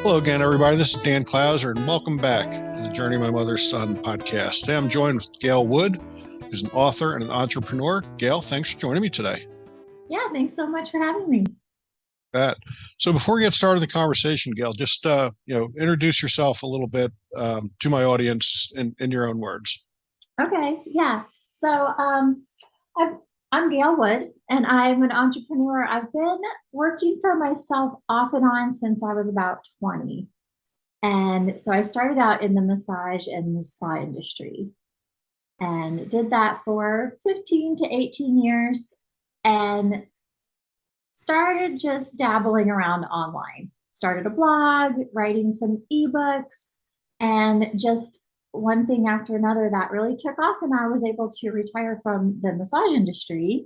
Hello again, everybody. This is Dan Clouser, and welcome back to the Journey of My Mother's Son podcast. Today I'm joined with Gael Wood, who's an author and an entrepreneur. Gael, thanks for joining me today. Yeah, thanks so much for having me. So before we get started in the conversation, Gael, just introduce yourself a little bit to my audience in your own words. Okay, yeah. So I'm Gael Wood, and I'm an entrepreneur. I've been working for myself off and on since I was about 20. And so I started out in the massage and the spa industry and did that for 15 to 18 years and started just dabbling around online. Started a blog, writing some ebooks, and just one thing after another that really took off. And I was able to retire from the massage industry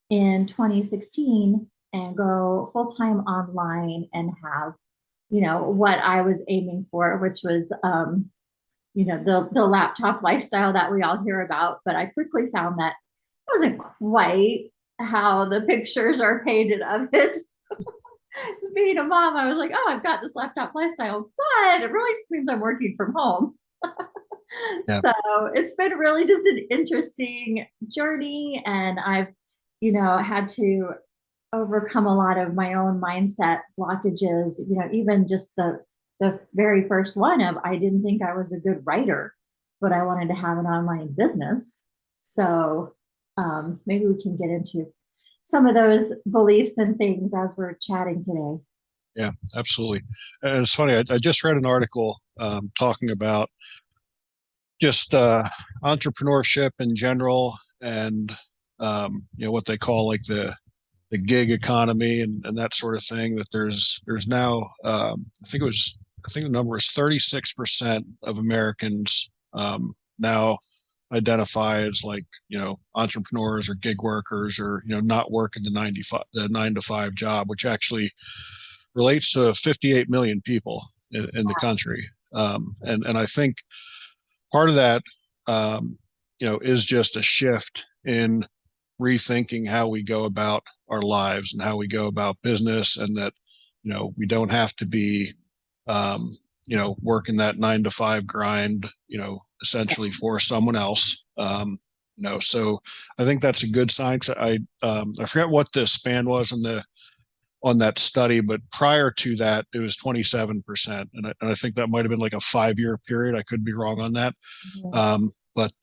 in 2016 and go full time online and have, what I was aiming for, which was, the laptop lifestyle that we all hear about. But I quickly found that wasn't quite how the pictures are painted of it. Being a mom, I was like, oh, I've got this laptop lifestyle, but it really just means I'm working from home. Yeah. So it's been really just an interesting journey. And I've, had to overcome a lot of my own mindset blockages, even just the very first one of I didn't think I was a good writer, but I wanted to have an online business. So maybe we can get into some of those beliefs and things as we're chatting today. Yeah, absolutely. And it's funny, I just read an article talking about just entrepreneurship in general and what they call like the gig economy and that sort of thing. That there's now I think the number was 36% of Americans now identify as like entrepreneurs or gig workers or not working the 9 to 5 job, which actually relates to 58 million people in the country. And I think part of that is just a shift in rethinking how we go about our lives and how we go about business, and that we don't have to be working that 9 to 5 grind essentially for someone else. So I think that's a good sign. I forget what the span was on that study, but prior to that it was 27%, and I think that might have been like a 5-year period. I could be wrong on that. But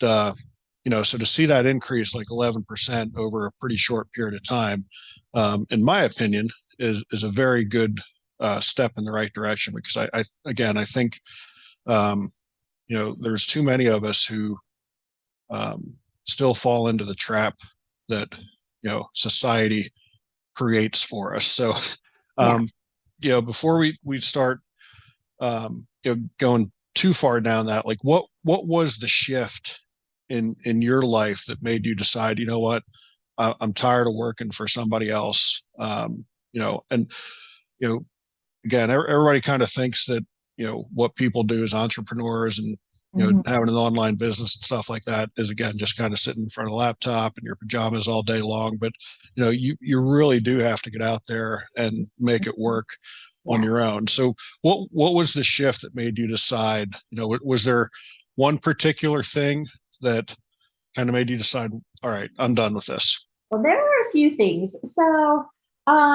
so to see that increase like 11% over a pretty short period of time, in my opinion, is a very good step in the right direction, because I think there's too many of us who still fall into the trap that society creates for us. So before we start going too far down that, like what was the shift in your life that made you decide, I'm tired of working for somebody else? Again, everybody kind of thinks that what people do as entrepreneurs and having an online business and stuff like that is, again, just kind of sitting in front of a laptop in your pajamas all day long. But you really do have to get out there and make it work on your own. So what was the shift that made you decide? Was there one particular thing that kind of made you decide, all right, I'm done with this? Well, there were a few things. So right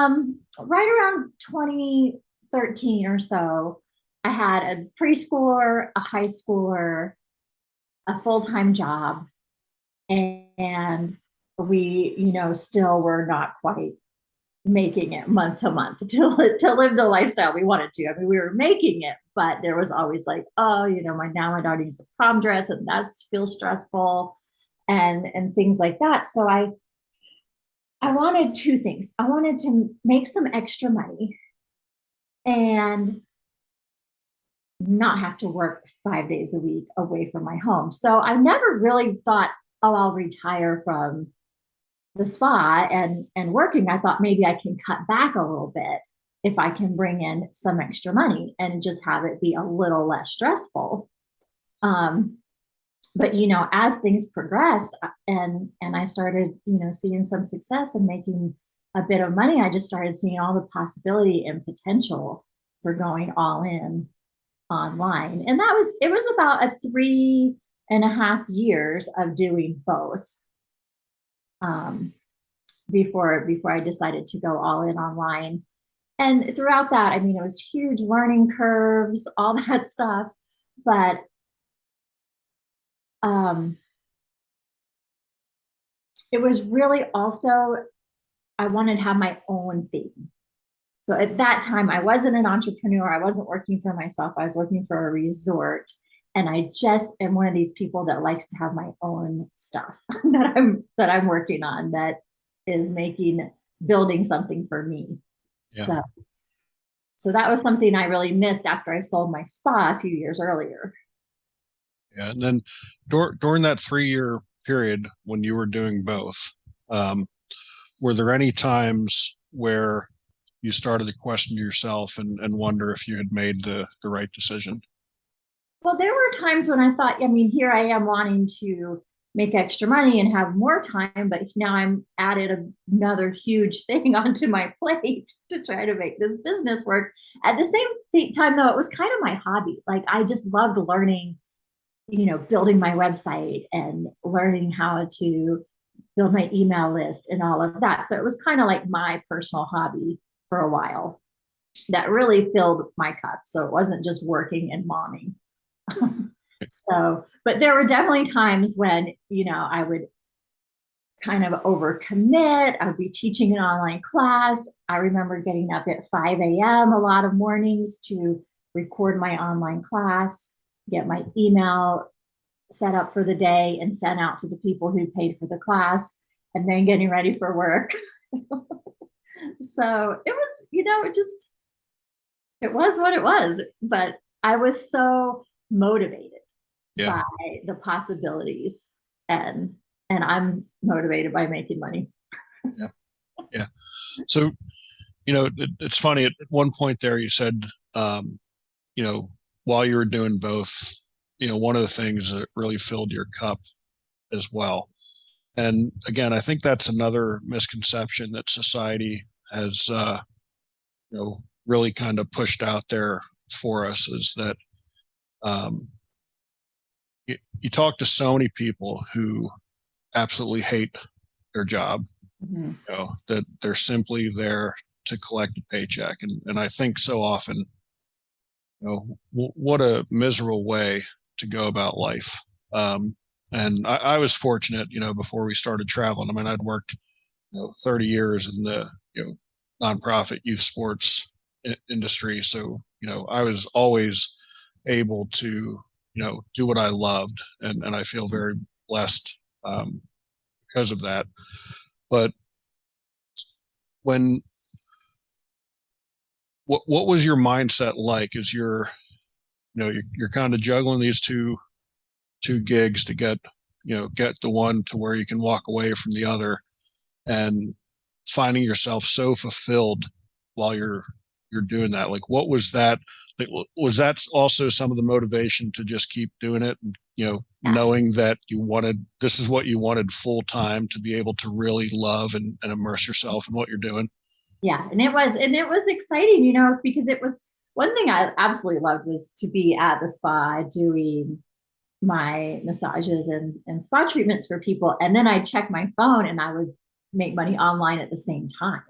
around 2013 or so, I had a preschooler, a high schooler, a full-time job, and we, still were not quite making it month to month to live the lifestyle we wanted to. I mean, we were making it, but there was always like, oh, my daughter needs a prom dress, and that feels stressful, and things like that. So I wanted two things. I wanted to make some extra money and not have to work 5 days a week away from my home. So I never really thought, oh, I'll retire from the spa and working. I thought maybe I can cut back a little bit if I can bring in some extra money and just have it be a little less stressful. But as things progressed and I started seeing some success and making a bit of money, I just started seeing all the possibility and potential for going all in online. And it was about a 3.5 years of doing both. Before I decided to go all in online. And throughout that, I mean, it was huge learning curves, all that stuff. But it was really also, I wanted to have my own thing. So at that time, I wasn't an entrepreneur. I wasn't working for myself. I was working for a resort. And I just am one of these people that likes to have my own stuff that I'm working on, that is building something for me. Yeah. So that was something I really missed after I sold my spa a few years earlier. Yeah. And then during that 3 year period when you were doing both, um, were there any times where you started to question yourself and wonder if you had made the right decision? Well, there were times when I thought, I mean, here I am wanting to make extra money and have more time, but now I'm added another huge thing onto my plate to try to make this business work. At the same time, though, it was kind of my hobby. Like, I just loved learning, building my website and learning how to build my email list and all of that. So it was kind of like my personal hobby for a while that really filled my cup. So it wasn't just working and momming. So, but there were definitely times when, I would kind of overcommit. I would be teaching an online class. I remember getting up at 5 a.m. a lot of mornings to record my online class, get my email set up for the day and sent out to the people who paid for the class, and then getting ready for work. So it was, it was what it was. But I was so motivated by the possibilities, and I'm motivated by making money. Yeah. Yeah. So, it's funny, at one point there you said, while you were doing both, one of the things that really filled your cup as well. And again, I think that's another misconception that society has, really kind of pushed out there for us, is that um, you talk to so many people who absolutely hate their job, Mm-hmm. that they're simply there to collect a paycheck. And I think so often, what a miserable way to go about life. And I was fortunate, before we started traveling. I mean, I'd worked, 30 years in the, nonprofit youth sports industry. So, I was always able to, do what I loved. And I feel very blessed, because of that. But when, what was your mindset like as you're kind of juggling these two gigs to get the one to where you can walk away from the other, and finding yourself so fulfilled while you're doing that? Like, what was that? Like, was that also some of the motivation to just keep doing it? Yeah. Knowing that this is what you wanted full time, to be able to really love and immerse yourself in what you're doing. Yeah. And it was exciting, because it was one thing I absolutely loved was to be at the spa doing my massages and spa treatments for people. And then I'd check my phone and I would make money online at the same time.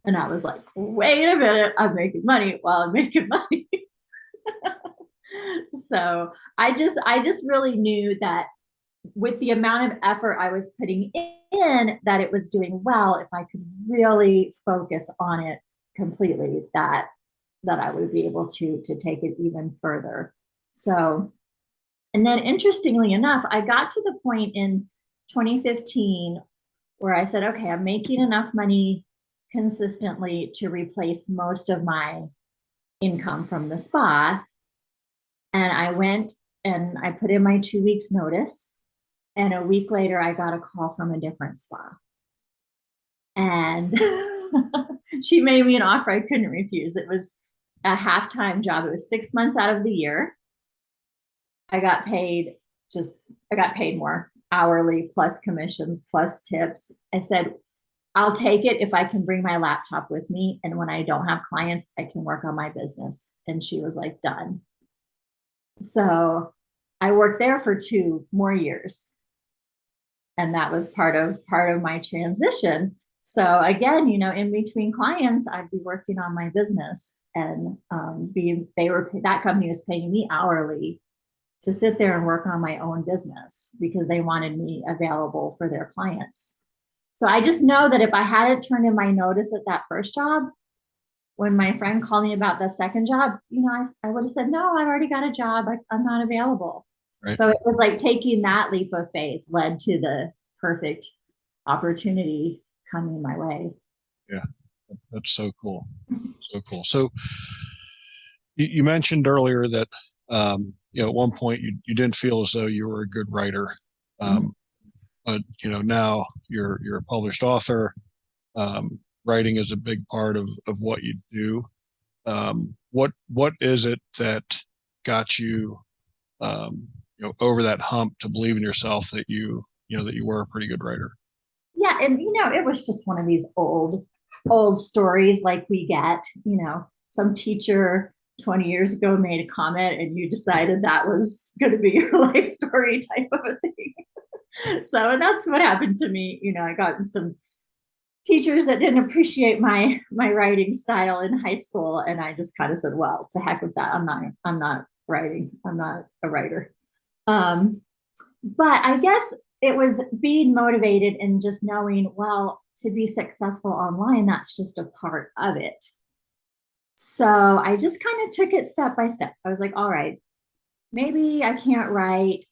And I was like, wait a minute, I'm making money while I'm making money. So I just really knew that with the amount of effort I was putting in, that it was doing well. If I could really focus on it completely, that I would be able to take it even further. So, and then interestingly enough, I got to the point in 2015 where I said, okay, I'm making enough money consistently to replace most of my income from the spa. And I went and I put in my 2 weeks notice. And a week later, I got a call from a different spa. And she made me an offer I couldn't refuse. It was a half-time job. It was 6 months out of the year. I got paid more hourly, plus commissions, plus tips. I said, I'll take it if I can bring my laptop with me. And when I don't have clients, I can work on my business. And she was like, done. So I worked there for 2 more years. And that was part of my transition. So again, in between clients, I'd be working on my business, and that company was paying me hourly to sit there and work on my own business because they wanted me available for their clients. So I just know that if I hadn't turned in my notice at that first job, when my friend called me about the second job, I would have said, no, I've already got a job. I'm not available. Right. So it was like taking that leap of faith led to the perfect opportunity coming my way. Yeah, that's so cool. So cool. So you mentioned earlier that at one point you didn't feel as though you were a good writer, but now you're a published author. Writing is a big part of what you do. What is it that got you over that hump to believe in yourself that that you were a pretty good writer? Yeah, and it was just one of these old stories like we get. Some teacher 20 years ago made a comment and you decided that was going to be your life story type of a thing. So that's what happened to me. I got some teachers that didn't appreciate my writing style in high school, and I just kind of said, well, to heck with that. I'm not writing. I'm not a writer. But I guess it was being motivated and just knowing, well, to be successful online, that's just a part of it. So I just kind of took it step by step. I was like, all right, maybe I can't write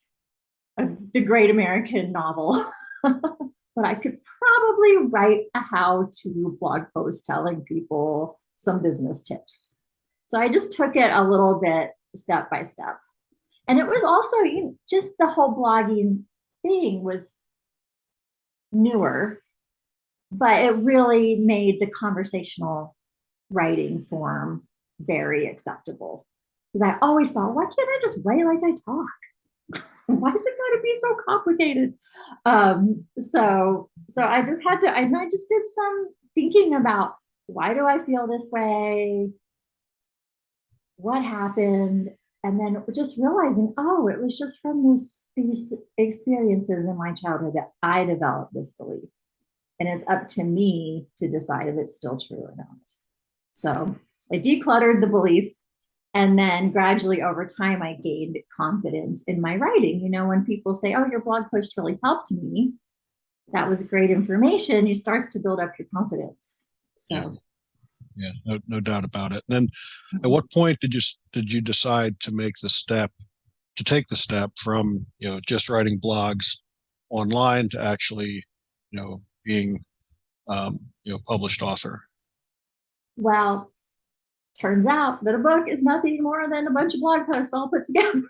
the great American novel, but I could probably write a how-to blog post telling people some business tips. So I just took it a little bit step by step. And it was also just the whole blogging thing was newer, but it really made the conversational writing form very acceptable. Because I always thought, why can't I just write like I talk? Why is it going to be so complicated? So I just had to, I just did some thinking about, why do I feel this way? What happened? And then just realizing, oh, it was just from these experiences in my childhood that I developed this belief. And it's up to me to decide if it's still true or not. So I decluttered the belief. And then gradually over time, I gained confidence in my writing. When people say, oh, your blog post really helped me, that was great information, it starts to build up your confidence. So yeah, no doubt about it. And then at what point did you decide to take the step from just writing blogs online to actually being published author? Well, turns out that a book is nothing more than a bunch of blog posts all put together.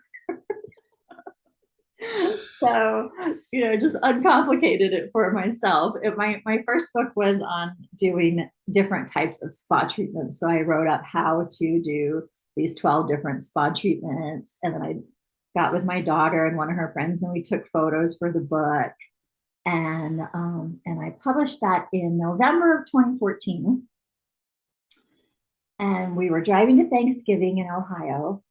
So, just uncomplicated it for myself. My first book was on doing different types of spa treatments. So I wrote up how to do these 12 different spa treatments. And then I got with my daughter and one of her friends, and we took photos for the book. And I published that in November of 2014. And we were driving to Thanksgiving in Ohio.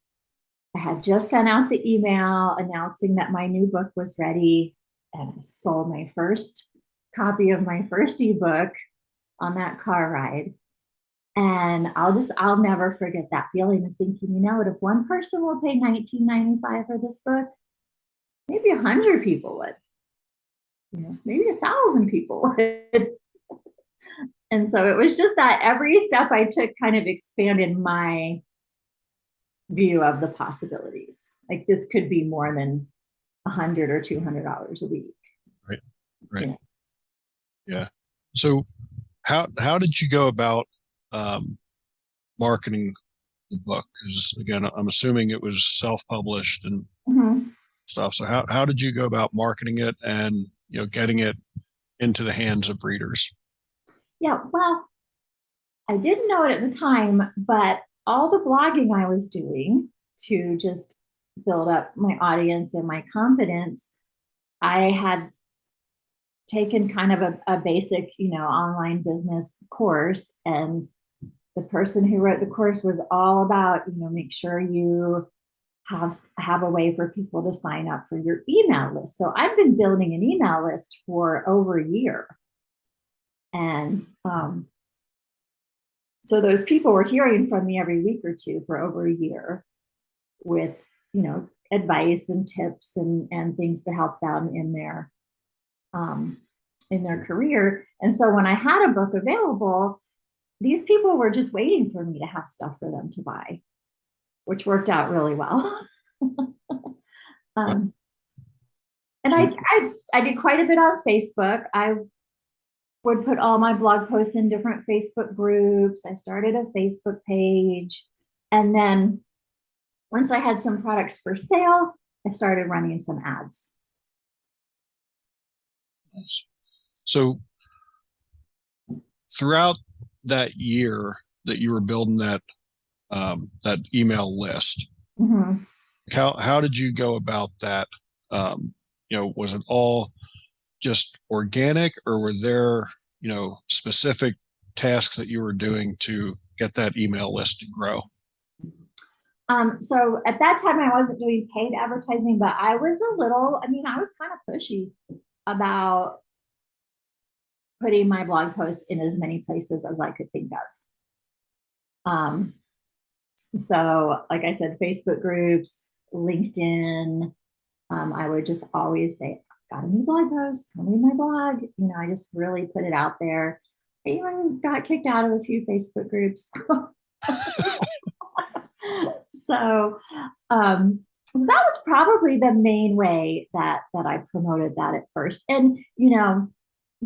I had just sent out the email announcing that my new book was ready, and I sold my first copy of my first ebook on that car ride. And I'll never forget that feeling of thinking, if one person will pay $19.95 for this book, maybe 100 people would, maybe 1,000 people would. And so it was just that every step I took kind of expanded my view of the possibilities. Like this could be more than $100 or $200 a week. Right. Yeah. So how did you go about marketing the book? Because again, I'm assuming it was self-published and stuff. So how did you go about marketing it and getting it into the hands of readers? Yeah, well, I didn't know it at the time, but all the blogging I was doing to just build up my audience and my confidence, I had taken kind of a basic, online business course. And the person who wrote the course was all about, make sure you have a way for people to sign up for your email list. So I've been building an email list for over a year. And so those people were hearing from me every week or two for over a year with, advice and tips and things to help them in their career. And so when I had a book available, these people were just waiting for me to have stuff for them to buy, which worked out really well. And I did quite a bit on Facebook. I would put all my blog posts in different Facebook groups. I started a Facebook page. And then once I had some products for sale, I started running some ads. So throughout that year that you were building that email list, Mm-hmm. how did you go about that? Was it all just organic, or were there, specific tasks that you were doing to get that email list to grow? So at that time, I wasn't doing paid advertising, but I was I was kind of pushy about putting my blog posts in as many places as I could think of. So like I said, Facebook groups, LinkedIn, I would just always say, got a new blog post, come read my blog. I just really put it out there. I even got kicked out of a few Facebook groups. So that was probably the main way that I promoted that at first. And,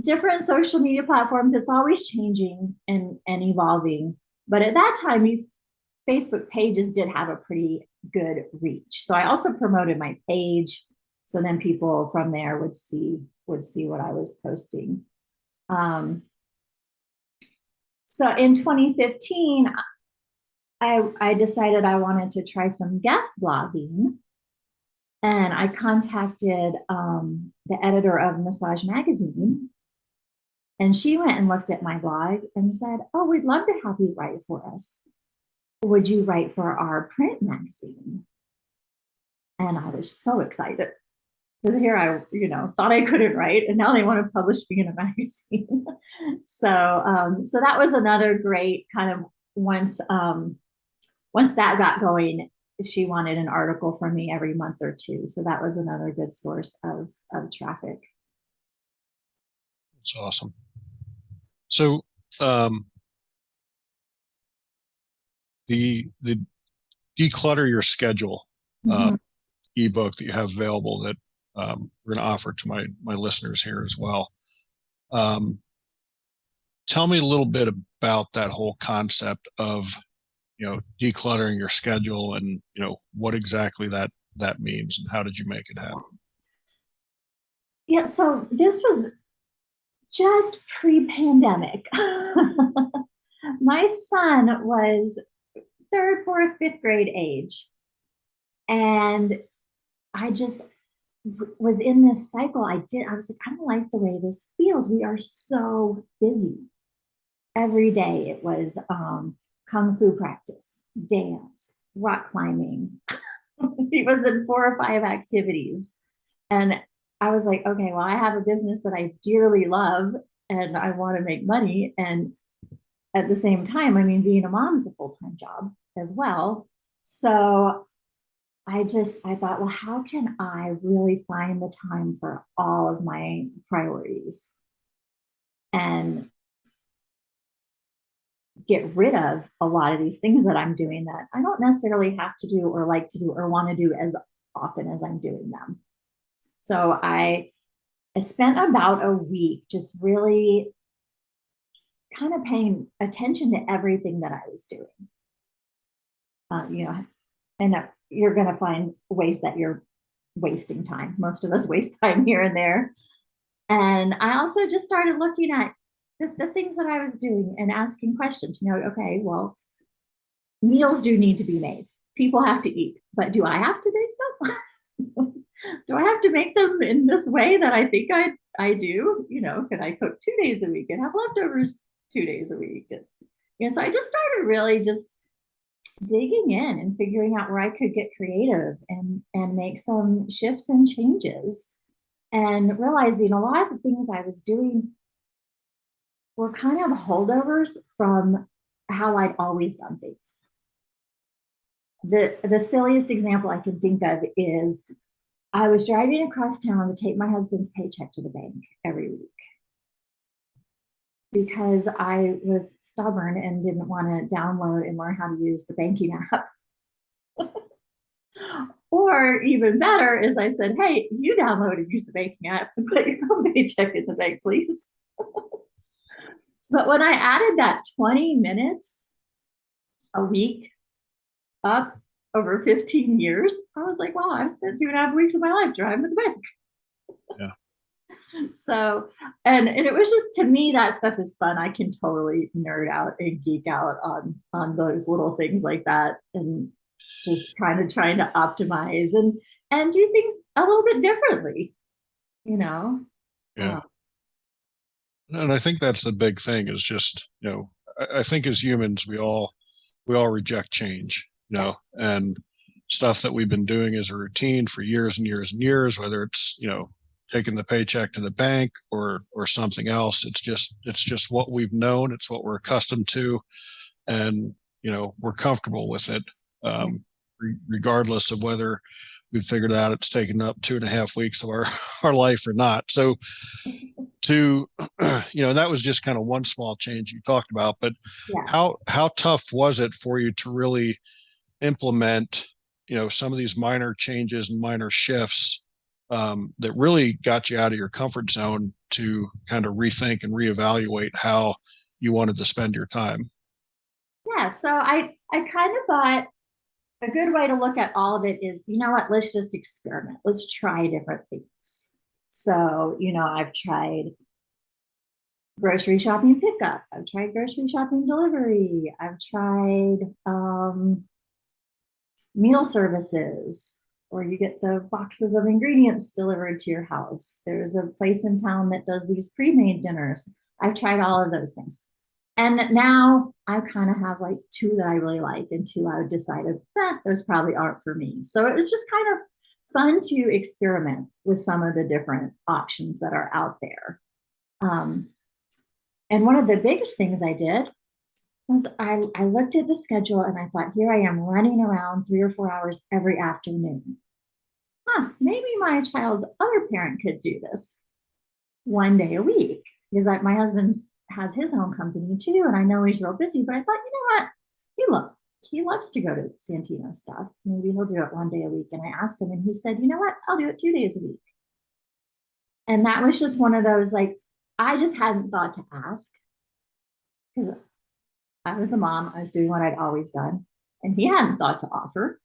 different social media platforms, it's always changing and evolving. But at that time, Facebook pages did have a pretty good reach. So I also promoted my page. So then people from there would see what I was posting. So in 2015, I decided I wanted to try some guest blogging. And I contacted the editor of Massage Magazine. And she went and looked at my blog and said, "Oh, we'd love to have you write for us. Would you write for our print magazine?" And I was so excited because here I, thought I couldn't write, and now they want to publish me in a magazine. So that was another great kind of once that got going, she wanted an article from me every month or two. So that was another good source of traffic. That's awesome. So the Declutter Your Schedule ebook that you have available that we're going to offer to my listeners here as well. Tell me a little bit about that whole concept of decluttering your schedule, and what exactly that means, and how did you make it happen? Yeah, so this was just pre-pandemic. My son was 3rd, 4th, 5th grade age. And I just was in this cycle. I was like, I don't like the way this feels. We are so busy. Every day it was kung fu practice, dance, rock climbing. He was in 4 or 5 activities. And I was like, okay, well, I have a business that I dearly love and I want to make money. And at the same time, being a mom is a full-time job as well. So I thought, well, how can I really find the time for all of my priorities and get rid of a lot of these things that I'm doing that I don't necessarily have to do or like to do or want to do as often as I'm doing them. So I spent about a week just really kind of paying attention to everything that I was doing. And you're going to find ways that you're wasting time. Most of us waste time here and there. And I also just started looking at the things that I was doing and asking questions, okay, well, meals do need to be made. People have to eat, but do I have to make them? Do I have to make them in this way that I think I do? Can I cook 2 days a week and have leftovers 2 days a week? So I just started really just digging in and figuring out where I could get creative and make some shifts and changes, and realizing a lot of the things I was doing were kind of holdovers from how I'd always done things. The silliest example I can think of is I was driving across town to take my husband's paycheck to the bank every week because I was stubborn and didn't want to download and learn how to use the banking app. Or even better is I said, hey, you download and use the banking app and put your own paycheck in the bank, please. But when I added that 20 minutes a week up over 15 years, I was like, wow, I've spent 2.5 weeks of my life driving to the bank. Yeah. So, and it was just, to me, that stuff is fun. I can totally nerd out and geek out on those little things like that, and just kind of trying to optimize and do things a little bit differently, you know. Yeah. And I think that's the big thing is just, I think as humans, we all reject change, and stuff that we've been doing as a routine for years and years and years, whether it's, taking the paycheck to the bank or something else. It's just what we've known. It's what we're accustomed to. And, we're comfortable with it. Regardless of whether we've figured out it's taken up 2.5 weeks of our life or not. So to that was just kind of one small change you talked about, but Yeah. how tough was it for you to really implement some of these minor changes and minor shifts that really got you out of your comfort zone to kind of rethink and reevaluate how you wanted to spend your time? Yeah. So I kind of thought a good way to look at all of it is, what, let's just experiment. Let's try different things. So, I've tried grocery shopping pickup. I've tried grocery shopping delivery. I've tried meal services, or you get the boxes of ingredients delivered to your house. There's a place in town that does these pre-made dinners. I've tried all of those things. And now I kind of have like 2 that I really like and 2 I decided those probably aren't for me. So it was just kind of fun to experiment with some of the different options that are out there. And one of the biggest things I did was I looked at the schedule and I thought, here I am running around 3 or 4 hours every afternoon. Maybe my child's other parent could do this one day a week, because like my husband's has his own company too, and I know he's real busy, but I thought, what, he loves to go to Santino stuff. Maybe he'll do it one day a week. And I asked him and he said, what, I'll do it 2 days a week. And that was just one of those, like, I just hadn't thought to ask, because I was the mom, I was doing what I'd always done, and he hadn't thought to offer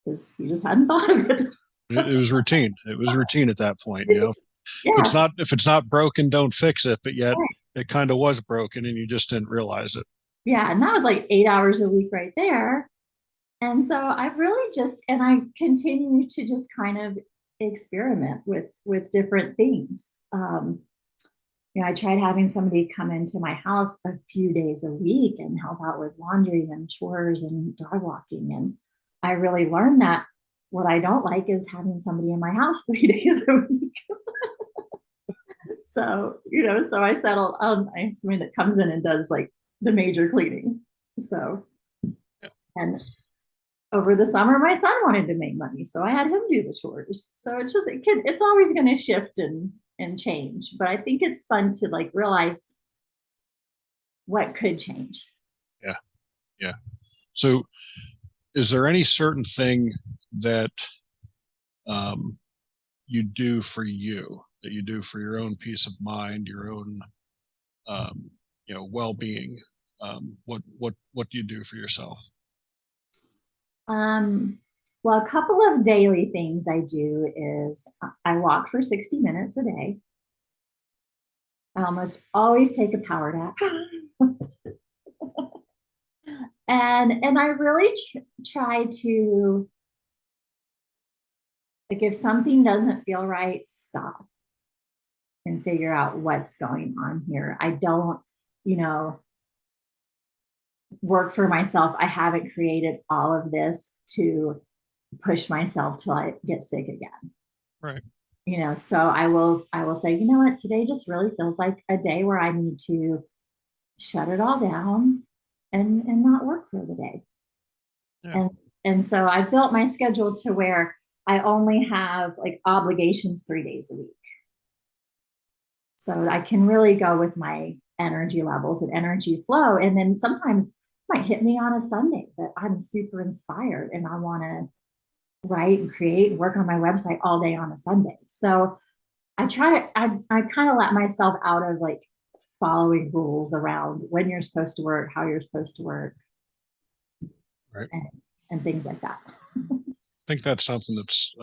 because he just hadn't thought of it. It was routine. It was routine at that point. Yeah. If it's not broken, don't fix it. But yet it kind of was broken and you just didn't realize it. Yeah. And that was like 8 hours a week right there. And so I've really and I continue to just kind of experiment with different things. I tried having somebody come into my house a few days a week and help out with laundry and chores and dog walking. And I really learned that what I don't like is having somebody in my house 3 days a week. So, so I settled on I have somebody that comes in and does like the major cleaning. So, and over the summer, my son wanted to make money, so I had him do the chores. So it's always going to shift and change, but I think it's fun to like realize what could change. Yeah. So is there any certain thing that you do for you, that you do for your own peace of mind, your own well-being? What do you do for yourself? Well, a couple of daily things I do is I walk for 60 minutes a day. I almost always take a power nap. And I really try to Like if something doesn't feel right, stop and figure out what's going on here. I don't, you know, work for myself. I haven't created all of this to push myself till I get sick again. Right. So I will say, you know what, today just really feels like a day where I need to shut it all down and not work for the day. Yeah. And so I built my schedule to where I only have like obligations 3 days a week. So I can really go with my energy levels and energy flow. And then sometimes it might hit me on a Sunday that I'm super inspired and I want to write and create and work on my website all day on a Sunday. So I kind of let myself out of like following rules around when you're supposed to work, how you're supposed to work, Right. and things like that. I think that's something that's,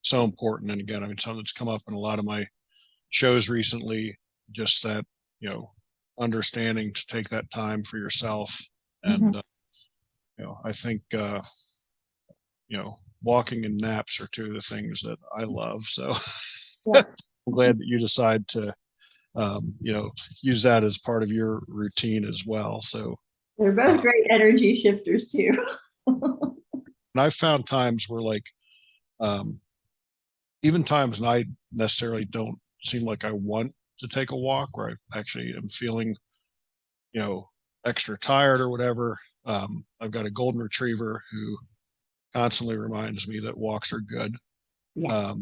so important. And again, I mean, something that's come up in a lot of my shows recently, just that, understanding to take that time for yourself. And, I think, walking and naps are two of the things that I love. So Yeah. I'm glad that you decide to, use that as part of your routine as well. So They're both great energy shifters too. and I've found times where like, even times when I necessarily don't seem like I want to take a walk, where I actually am feeling, extra tired or whatever. I've got a golden retriever who constantly reminds me that walks are good. Yes.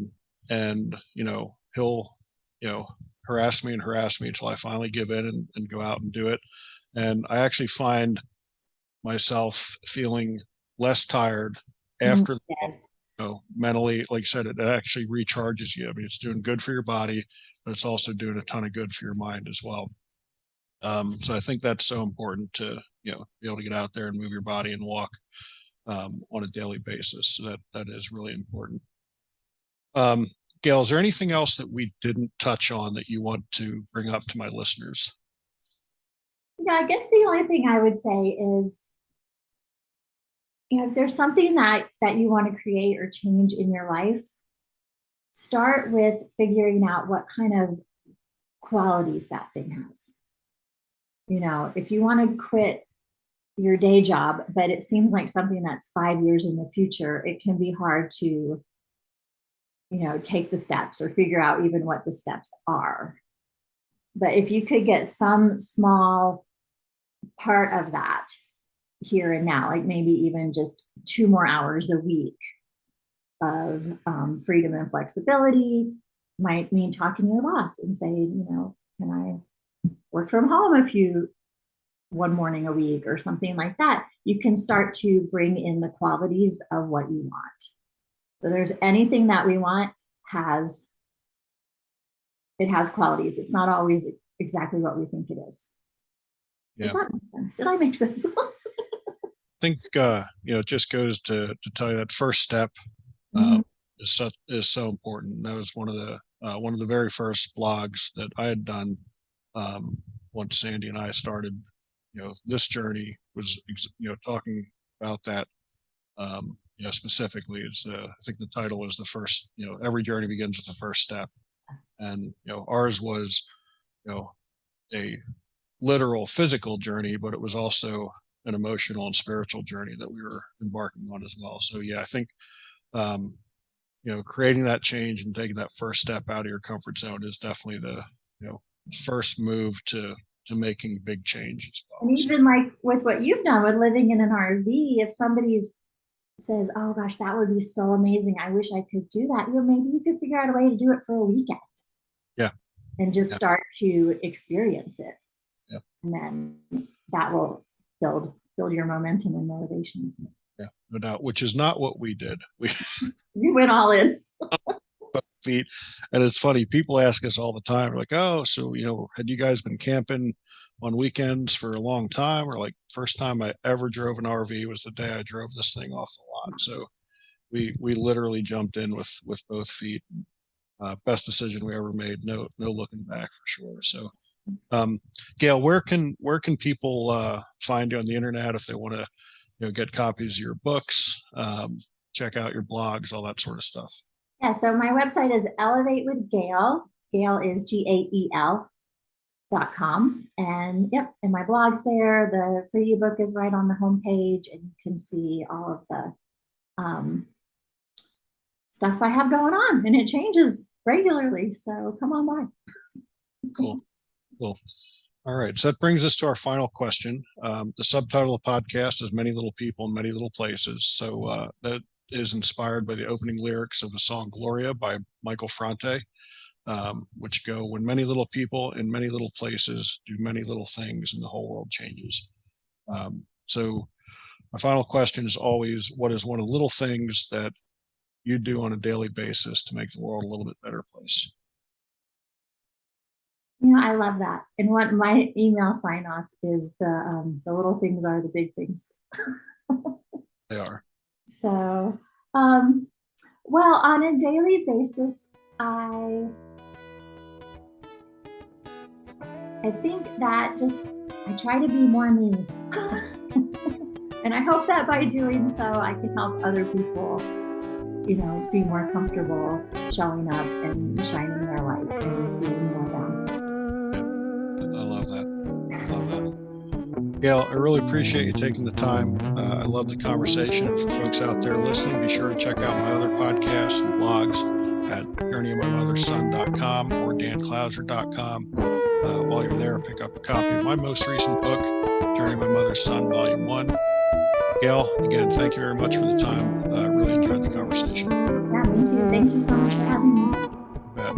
And, he'll, harass me and harass me until I finally give in and go out and do it. And I actually find myself feeling less tired after, Yes. mentally, like you said, it actually recharges you. I mean, it's doing good for your body, but it's also doing a ton of good for your mind as well. So I think that's so important to, be able to get out there and move your body and walk on a daily basis. So that is really important. Um, Gail, is there anything else that we didn't touch on that you want to bring up to my listeners? I guess the only thing I would say is, if there's something that you want to create or change in your life, start with figuring out what kind of qualities that thing has. If you want to quit your day job, but it seems like something that's 5 years in the future, it can be hard to, take the steps or figure out even what the steps are. But if you could get some small part of that here and now, like maybe even just 2 more hours a week of freedom and flexibility, might mean talking to your boss and saying, can I work from home one morning a week or something like that. You can start to bring in the qualities of what you want. So there's anything that we want has qualities. It's not always exactly what we think it is. Yeah. Does that make sense? Did I make sense? I think, it just goes to tell you that first step is so important. That was one of the very first blogs that I had done once Sandy and I started, this journey was, talking about that. Specifically, it's I think the title was the first. Every journey begins with the first step, and ours was, a literal physical journey, but it was also an emotional and spiritual journey that we were embarking on as well. So yeah, I think creating that change and taking that first step out of your comfort zone is definitely the first move to making big change as well. And even like with what you've done with living in an RV, if somebody's says, "Oh gosh, that would be so amazing. I wish I could do that." Maybe you could figure out a way to do it for a weekend. Yeah. And just start to experience it. Yeah. And then that will build your momentum and motivation. Yeah, no doubt. Which is not what we did. You went all in. Feet, and it's funny. People ask us all the time, like, "Oh, so had you guys been camping on weekends for a long time?" Or like, first time I ever drove an RV was the day I drove this thing off the lot. So we literally jumped in with both feet. Best decision we ever made. No looking back for sure. So, Gail, where can people find you on the internet if they want to get copies of your books? check out your blogs, all that sort of stuff. Yeah, so my website is Elevate with Gael. Gael is GAEL.com. And yep, and my blog's there. The free ebook is right on the homepage, and you can see all of the stuff I have going on, and it changes regularly. So come on by. Cool. All right. So that brings us to our final question. The subtitle of the podcast is Many Little People in Many Little Places. So that is inspired by the opening lyrics of the song Gloria by Michael Franti, which go, when many little people in many little places do many little things and the whole world changes. So my final question is always, what is one of the little things that you do on a daily basis to make the world a little bit better place? I love that. And what my email sign off is, the little things are the big things. They are. So, well, on a daily basis, I think that I try to be more me. And I hope that by doing so, I can help other people, be more comfortable showing up and shining their light and being more them. I love that. Gail, I really appreciate you taking the time. I love the conversation. And for folks out there listening, be sure to check out my other podcasts and blogs at journeyofmymotherson.com or danclouser.com. While you're there, pick up a copy of my most recent book, Journey of My Mother's Son, Volume 1. Gail, again, thank you very much for the time. I really enjoyed the conversation. Yeah, me too. Thank you so much for having me. You bet.